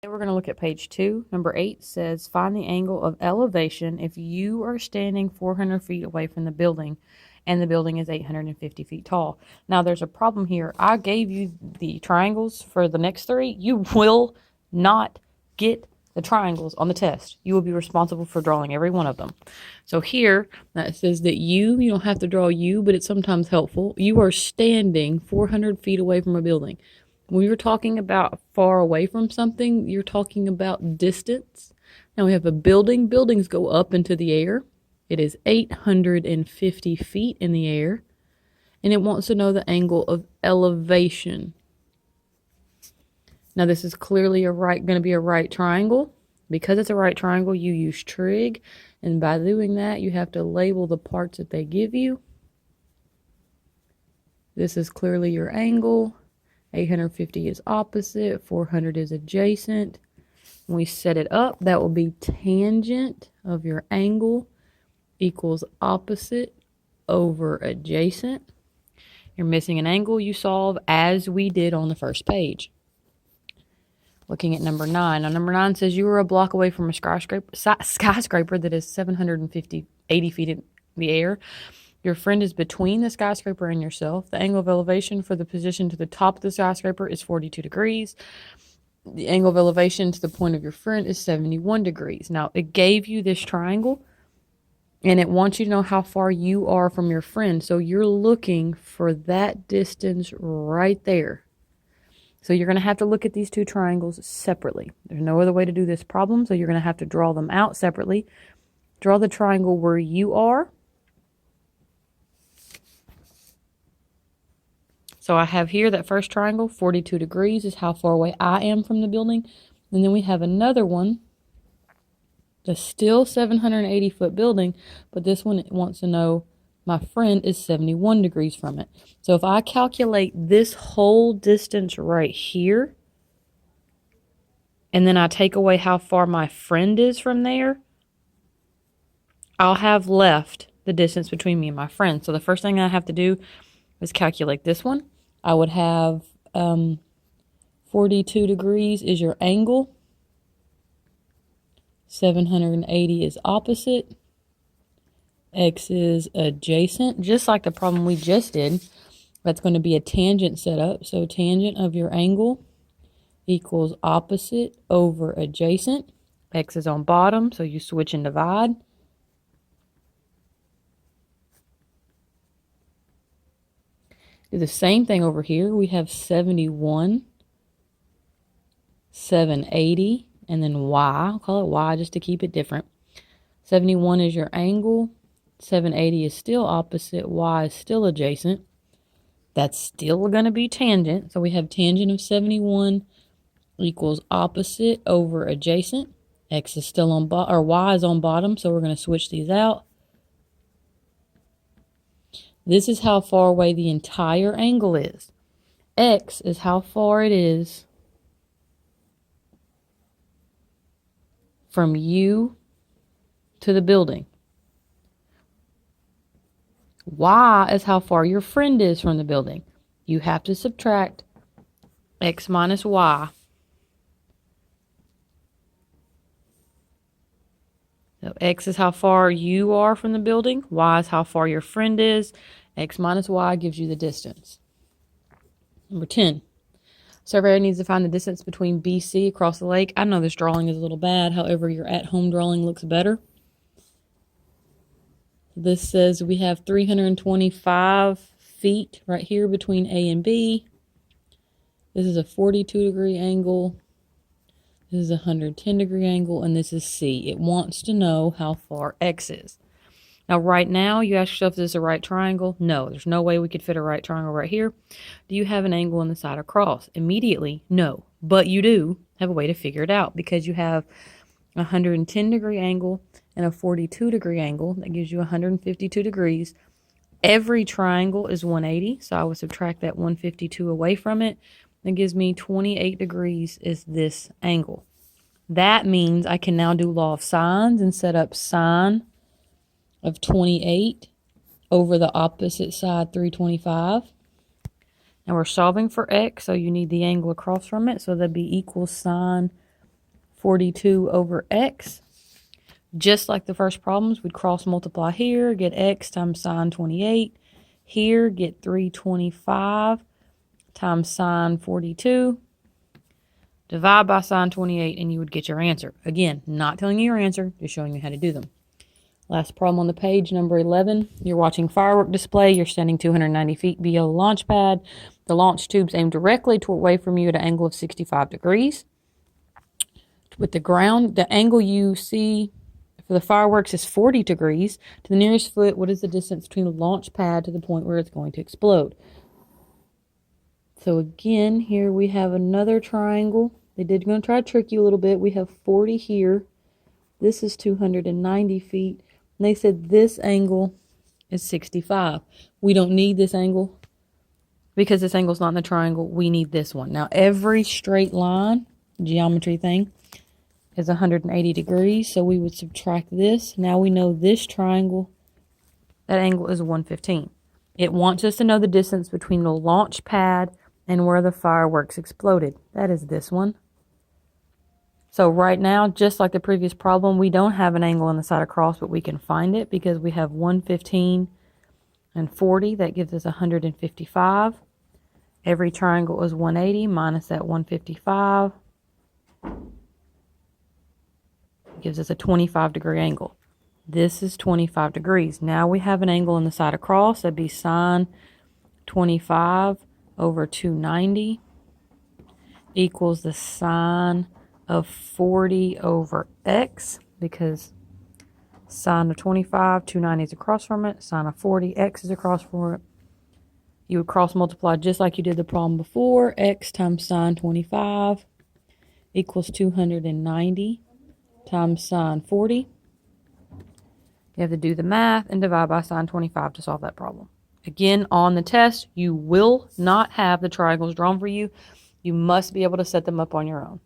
We're going to look at page 2. Number 8 says, find the angle of elevation if you are standing 400 feet away from the building and the building is 850 feet tall. Now, there's a problem here. I gave you the triangles for the next 3. You will not get the triangles on the test. You will be responsible for drawing every one of them. So here, that says that you don't have to draw you, but it's sometimes helpful. You are standing 400 feet away from a building. When you're talking about far away from something, you're talking about distance. Now we have a building. Buildings go up into the air. It is 850 feet in the air. And it wants to know the angle of elevation. Now this is clearly going to be a right triangle. Because it's a right triangle, you use trig. And by doing that, you have to label the parts that they give you. This is clearly your angle. 850 is opposite, 400 is adjacent. When we set it up, that will be tangent of your angle equals opposite over adjacent. You're missing an angle, you solve as we did on the first page. Looking at number 9. Now, number 9 says you are a block away from a skyscraper that is 80 feet in the air. Your friend is between the skyscraper and yourself. The angle of elevation for the position to the top of the skyscraper is 42 degrees. The angle of elevation to the point of your friend is 71 degrees. Now, it gave you this triangle, and it wants you to know how far you are from your friend. So you're looking for that distance right there. So you're going to have to look at these two triangles separately. There's no other way to do this problem, so you're going to have to draw them out separately. Draw the triangle where you are. So I have here that first triangle, 42 degrees is how far away I am from the building. And then we have another one, the still 780-foot building, but this one wants to know my friend is 71 degrees from it. So if I calculate this whole distance right here, and then I take away how far my friend is from there, I'll have left the distance between me and my friend. So the first thing I have to do is calculate this one. I would have 42 degrees is your angle. 780 is opposite. X is adjacent, just like the problem we just did. That's going to be a tangent setup. So tangent of your angle equals opposite over adjacent. X is on bottom, so you switch and divide. Do the same thing over here. We have 71, 780, and then Y. I'll call it Y just to keep it different. 71 is your angle. 780 is still opposite. Y is still adjacent. That's still going to be tangent. So we have tangent of 71 equals opposite over adjacent. X is still on bottom, or Y is on bottom, so we're going to switch these out. This is how far away the entire angle is. X is how far it is from you to the building. Y is how far your friend is from the building. You have to subtract X minus Y. So X is how far you are from the building. Y is how far your friend is. X minus Y gives you the distance. Number 10. Surveyor needs to find the distance between BC across the lake. I know this drawing is a little bad. However, your at-home drawing looks better. This says we have 325 feet right here between A and B. This is a 42 degree angle. This is a 110 degree angle, and this is C. It wants to know how far X is. Now, right now, you ask yourself, is this a right triangle? No, there's no way we could fit a right triangle right here. Do you have an angle on the side across? Immediately, no. But you do have a way to figure it out because you have a 110 degree angle and a 42 degree angle. That gives you 152 degrees. Every triangle is 180, so I would subtract that 152 away from it. That gives me 28 degrees is this angle. That means I can now do law of sines and set up sine of 28 over the opposite side, 325. Now we're solving for x, so you need the angle across from it, so that'd be equals sine 42 over x. Just like the first problems, we'd cross multiply here, get x times sine 28. Here, get 325 times sine 42. Divide by sine 28, and you would get your answer. Again, not telling you your answer, just showing you how to do them. Last problem on the page, number 11. You're watching firework display. You're standing 290 feet below the launch pad. The launch tube's aimed directly away from you at an angle of 65 degrees. With the ground, the angle you see for the fireworks is 40 degrees. To the nearest foot, what is the distance between the launch pad to the point where it's going to explode? So again, here we have another triangle. They did going to try to trick you a little bit. We have 40 here. This is 290 feet. And they said this angle is 65. We don't need this angle because this angle is not in the triangle. We need this one. Now, every straight line, geometry thing, is 180 degrees. So we would subtract this. Now we know this triangle, that angle is 115. It wants us to know the distance between the launch pad and where the fireworks exploded. That is this one. So right now, just like the previous problem, we don't have an angle on the side across, but we can find it because we have 115 and 40. That gives us 155. Every triangle is 180 minus that 155. It gives us a 25-degree angle. This is 25 degrees. Now we have an angle on the side across. That'd be sine 25 over 290 equals the sine of 40 over x, because sine of 25, 290 is across from it. Sine of 40, x is across from it. You would cross multiply just like you did the problem before. X times sine 25 equals 290 times sine 40. You have to do the math and divide by sine 25 to solve that problem. Again, on the test, you will not have the triangles drawn for you. You must be able to set them up on your own.